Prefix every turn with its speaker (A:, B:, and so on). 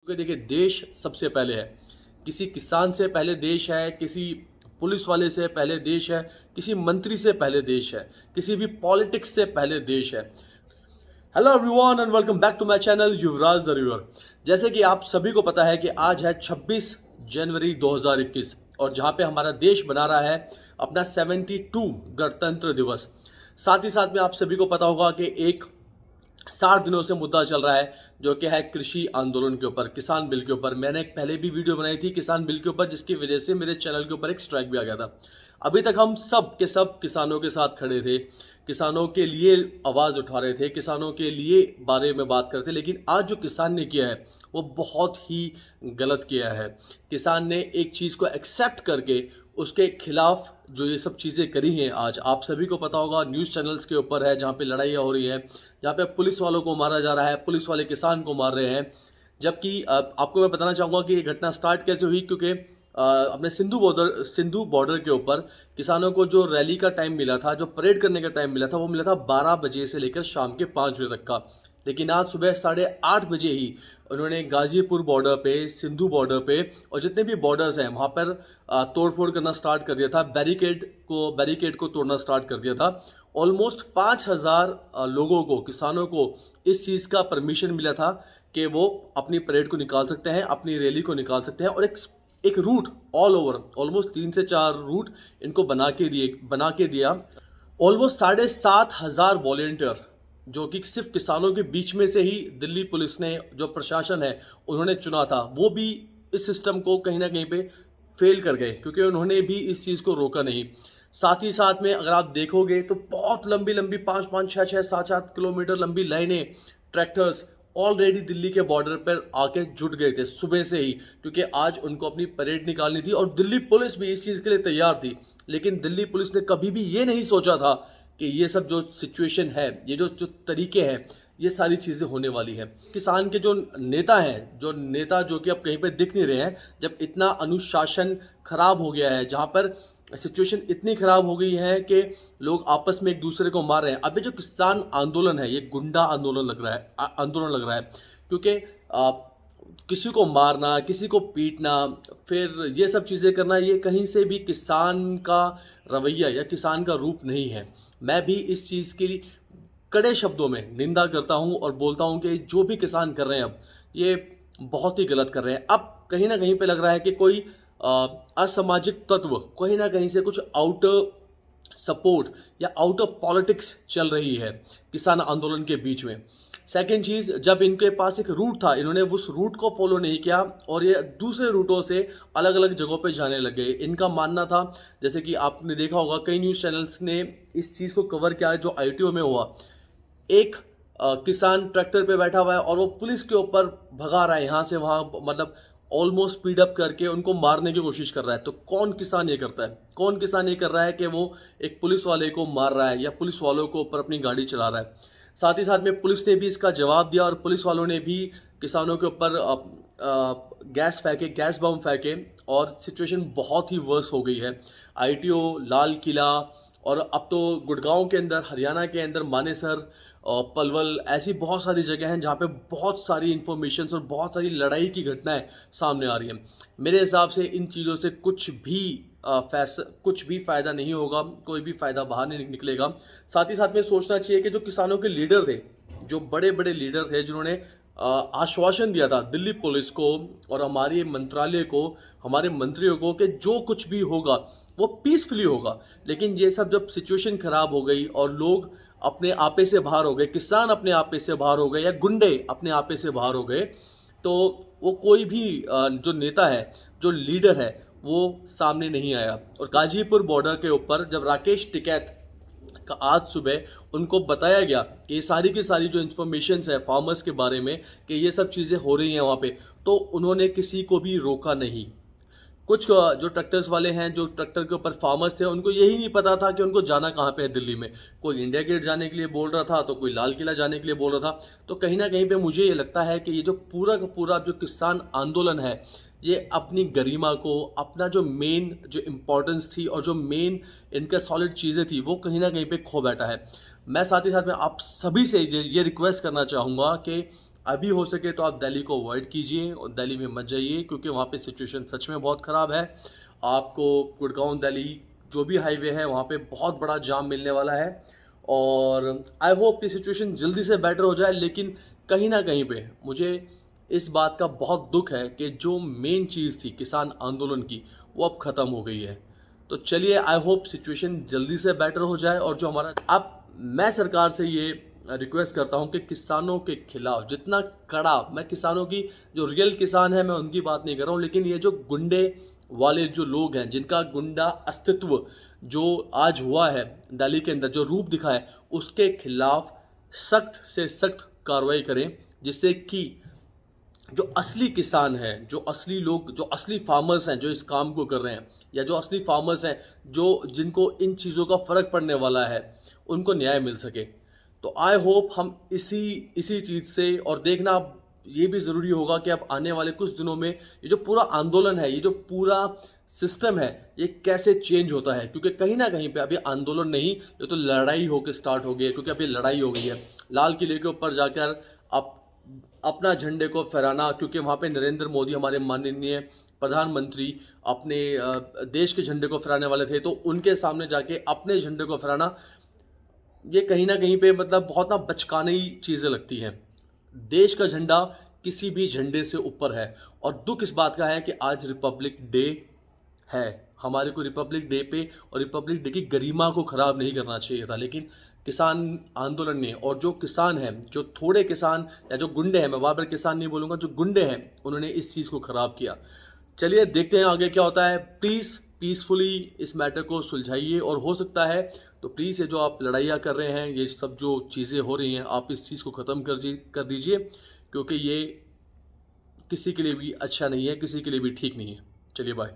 A: क्योंकि देखिए देश सबसे पहले है। किसी किसान से पहले देश है, किसी पुलिस वाले से पहले देश है, किसी मंत्री से पहले देश है, किसी भी पॉलिटिक्स से पहले देश है। Hello everyone and welcome back to my channel Yuvraj the river. जैसे कि आप सभी को पता है कि आज है 26 जनवरी 2021 और जहां पे हमारा देश बना रहा है अपना 72 गणतंत्र दिवस। साथ ही साथ में आप सभी को पता होगा कि एक 60 दिनों से मुद्दा चल रहा है जो कि है कृषि आंदोलन के ऊपर, किसान बिल के ऊपर। मैंने एक पहले भी वीडियो बनाई थी किसान बिल के ऊपर, जिसकी वजह से मेरे चैनल के ऊपर एक स्ट्राइक भी आ गया था। अभी तक हम सब के सब किसानों के साथ खड़े थे, किसानों के लिए आवाज़ उठा रहे थे, किसानों के लिए बारे में बात करते, लेकिन आज जो किसान ने किया है वो बहुत ही गलत किया है। किसान ने एक चीज़ को एक्सेप्ट करके उसके खिलाफ जो ये सब चीज़ें करी हैं, आज आप सभी को पता होगा न्यूज़ चैनल्स के ऊपर है जहाँ पे लड़ाइयाँ हो रही है, जहाँ पे पुलिस वालों को मारा जा रहा है, पुलिस वाले किसान को मार रहे हैं। जबकि आपको मैं बताना चाहूँगा कि ये घटना स्टार्ट कैसे हुई, क्योंकि अपने सिंधु बॉर्डर के ऊपर किसानों को जो रैली का टाइम मिला था, जो परेड करने का टाइम मिला था, वो मिला था 12 बजे से लेकर शाम के 5 बजे तक का। लेकिन आज सुबह 8:30 बजे ही उन्होंने गाजीपुर बॉर्डर पे, सिंधु बॉर्डर पे और जितने भी बॉर्डर्स हैं वहाँ पर तोड़फोड़ करना स्टार्ट कर दिया था, बैरिकेड को तोड़ना स्टार्ट कर दिया था। ऑलमोस्ट 5,000 लोगों को, किसानों को इस चीज़ का परमिशन मिला था कि वो अपनी परेड को निकाल सकते हैं, अपनी रैली को निकाल सकते हैं। और एक रूट ऑल ओवर ऑलमोस्ट 3 से 4 रूट इनको बना के दिया। ऑलमोस्ट 7,500 वॉलेंटियर जो कि सिर्फ किसानों के बीच में से ही दिल्ली पुलिस ने, जो प्रशासन है, उन्होंने चुना था, वो भी इस सिस्टम को कहीं ना कहीं पे फेल कर गए, क्योंकि उन्होंने भी इस चीज़ को रोका नहीं। साथ ही साथ में अगर आप देखोगे तो बहुत लंबी लंबी 5-5, 6-6, 7-7 किलोमीटर लंबी लाइनें ट्रैक्टर्स ऑलरेडी दिल्ली के बॉर्डर पर आके जुट गए थे सुबह से ही, क्योंकि आज उनको अपनी परेड निकालनी थी। और दिल्ली पुलिस भी इस चीज़ के लिए तैयार थी, लेकिन दिल्ली पुलिस ने कभी भी ये नहीं सोचा था कि ये सब जो सिचुएशन है, ये जो तरीके हैं, ये सारी चीज़ें होने वाली है। किसान के जो नेता जो कि अब कहीं पे दिख नहीं रहे हैं, जब इतना अनुशासन खराब हो गया है, जहाँ पर सिचुएशन इतनी खराब हो गई है कि लोग आपस में एक दूसरे को मार रहे हैं। अभी जो किसान आंदोलन है, ये गुंडा आंदोलन लग रहा है, क्योंकि किसी को मारना, किसी को पीटना, फिर ये सब चीज़ें करना, ये कहीं से भी किसान का रवैया या किसान का रूप नहीं है। मैं भी इस चीज़ की कड़े शब्दों में निंदा करता हूं और बोलता हूं कि जो भी किसान कर रहे हैं अब, ये बहुत ही गलत कर रहे हैं। अब कहीं ना कहीं पे लग रहा है कि कोई असामाजिक तत्व कहीं ना कहीं से कुछ आउटर सपोर्ट या आउटर पॉलिटिक्स चल रही है किसान आंदोलन के बीच में। सेकेंड चीज़, जब इनके पास एक रूट था, इन्होंने उस रूट को फॉलो नहीं किया और ये दूसरे रूटों से अलग अलग जगहों पे जाने लग गए। इनका मानना था, जैसे कि आपने देखा होगा कई न्यूज़ चैनल्स ने इस चीज़ को कवर किया है, जो आईटीओ में हुआ। एक किसान ट्रैक्टर पे बैठा हुआ है और वो पुलिस के ऊपर भगा रहा है यहाँ से वहाँ, मतलब ऑलमोस्ट स्पीड अप करके उनको मारने की कोशिश कर रहा है। तो कौन किसान ये करता है? कौन किसान ये कर रहा है कि वो एक पुलिस वाले को मार रहा है या पुलिस वालों को ऊपर अपनी गाड़ी चला रहा है? साथ ही साथ में पुलिस ने भी इसका जवाब दिया और पुलिस वालों ने भी किसानों के ऊपर गैस बम फेंके और सिचुएशन बहुत ही वर्स हो गई है। आईटीओ, लाल किला और अब तो गुड़गांव के अंदर, हरियाणा के अंदर मानेसर और पलवल, ऐसी बहुत सारी जगह हैं जहाँ पे बहुत सारी इन्फॉर्मेशन और बहुत सारी लड़ाई की घटनाएं सामने आ रही हैं। मेरे हिसाब से इन चीज़ों से कुछ भी फ़ायदा नहीं होगा, कोई भी फ़ायदा बाहर नहीं निकलेगा। साथ ही साथ में सोचना चाहिए कि जो किसानों के लीडर थे, जो बड़े बड़े लीडर थे, जिन्होंने आश्वासन दिया था दिल्ली पुलिस को और हमारे मंत्रालय को, हमारे मंत्रियों को, कि जो कुछ भी होगा वो पीसफुली होगा, लेकिन ये सब जब सिचुएशन खराब हो गई और लोग अपने आपे से बाहर हो गए, किसान अपने आपे से बाहर हो गए या गुंडे अपने आपे से बाहर हो गए, तो वो कोई भी जो नेता है, जो लीडर है, वो सामने नहीं आया। और गाजीपुर बॉर्डर के ऊपर जब राकेश टिकैत का आज सुबह उनको बताया गया कि ये सारी की सारी जो इन्फॉर्मेशंस है फार्मर्स के बारे में कि ये सब चीज़ें हो रही हैं वहाँ पे, तो उन्होंने किसी को भी रोका नहीं। कुछ जो ट्रैक्टर्स वाले हैं, जो ट्रैक्टर के ऊपर फार्मर्स थे, उनको यही नहीं पता था कि उनको जाना कहाँ पे है दिल्ली में। कोई इंडिया गेट जाने के लिए बोल रहा था, तो कोई लाल किला जाने के लिए बोल रहा था। तो कहीं ना कहीं पे मुझे ये लगता है कि ये जो पूरा का पूरा जो किसान आंदोलन है, ये अपनी गरिमा को, अपना जो मेन जो इम्पोर्टेंस थी और जो मेन इनका सॉलिड चीज़ें थी, वो कहीं ना कहीं पे खो बैठा है। मैं साथ ही साथ में आप सभी से ये रिक्वेस्ट करना चाहूँगा कि अभी हो सके तो आप दिल्ली को अवॉइड कीजिए और दिल्ली में मत जाइए, क्योंकि वहाँ पे सिचुएशन सच में बहुत ख़राब है। आपको गुड़गांव दिल्ली जो भी हाईवे है वहाँ पे बहुत बड़ा जाम मिलने वाला है, और आई होप कि सिचुएशन जल्दी से बेटर हो जाए। लेकिन कहीं ना कहीं पे मुझे इस बात का बहुत दुख है कि जो मेन चीज़ थी किसान आंदोलन की, वो अब ख़त्म हो गई है। तो चलिए, आई होप सिचुएशन जल्दी से बेटर हो जाए। और जो हमारा अब मैं सरकार से ये रिक्वेस्ट करता हूँ कि किसानों के खिलाफ जितना कड़ा, मैं किसानों की जो रियल किसान है मैं उनकी बात नहीं कर रहा हूँ, लेकिन ये जो गुंडे वाले जो लोग हैं, जिनका गुंडा अस्तित्व जो आज हुआ है दिल्ली के अंदर, जो रूप दिखा है, उसके खिलाफ सख्त से सख्त कार्रवाई करें, जिससे कि जो असली किसान हैं, जो असली लोग, जो असली फार्मर्स हैं जो इस काम को कर रहे हैं, या जो असली फार्मर्स हैं जो जिनको इन चीज़ों का फ़र्क पड़ने वाला है, उनको न्याय मिल सके। तो आई होप हम इसी इसी चीज़ से, और देखना अब ये भी ज़रूरी होगा कि अब आने वाले कुछ दिनों में ये जो पूरा आंदोलन है, ये जो पूरा सिस्टम है, ये कैसे चेंज होता है। क्योंकि कहीं ना कहीं पे अभी आंदोलन नहीं, ये तो लड़ाई होकर स्टार्ट हो गई है, क्योंकि अभी लड़ाई हो गई है लाल किले के ऊपर जाकर अब अपना झंडे को फहराना, क्योंकि वहाँ पे नरेंद्र मोदी हमारे माननीय प्रधानमंत्री अपने देश के झंडे को फहराने वाले थे, तो उनके सामने जाके अपने झंडे को फहराना, ये कहीं ना कहीं पे मतलब बहुत ना बचकाने ही चीज़ें लगती हैं। देश का झंडा किसी भी झंडे से ऊपर है, और दुख इस बात का है कि आज रिपब्लिक डे है। हमारे को रिपब्लिक डे पे और रिपब्लिक डे की गरिमा को ख़राब नहीं करना चाहिए था, लेकिन किसान आंदोलन ने, और जो किसान हैं, जो थोड़े किसान या जो गुंडे हैं, मैं बार बार किसान नहीं बोलूँगा, जो गुंडे हैं, उन्होंने इस चीज़ को ख़राब किया। चलिए देखते हैं आगे क्या होता है। प्लीज़ पीसफुली इस मैटर को सुलझाइए, और हो सकता है तो प्लीज़ ये जो आप लड़ाइयाँ कर रहे हैं, ये सब जो चीज़ें हो रही हैं, आप इस चीज़ को ख़त्म कर दीजिए, क्योंकि ये किसी के लिए भी अच्छा नहीं है, किसी के लिए भी ठीक नहीं है। चलिए बाय।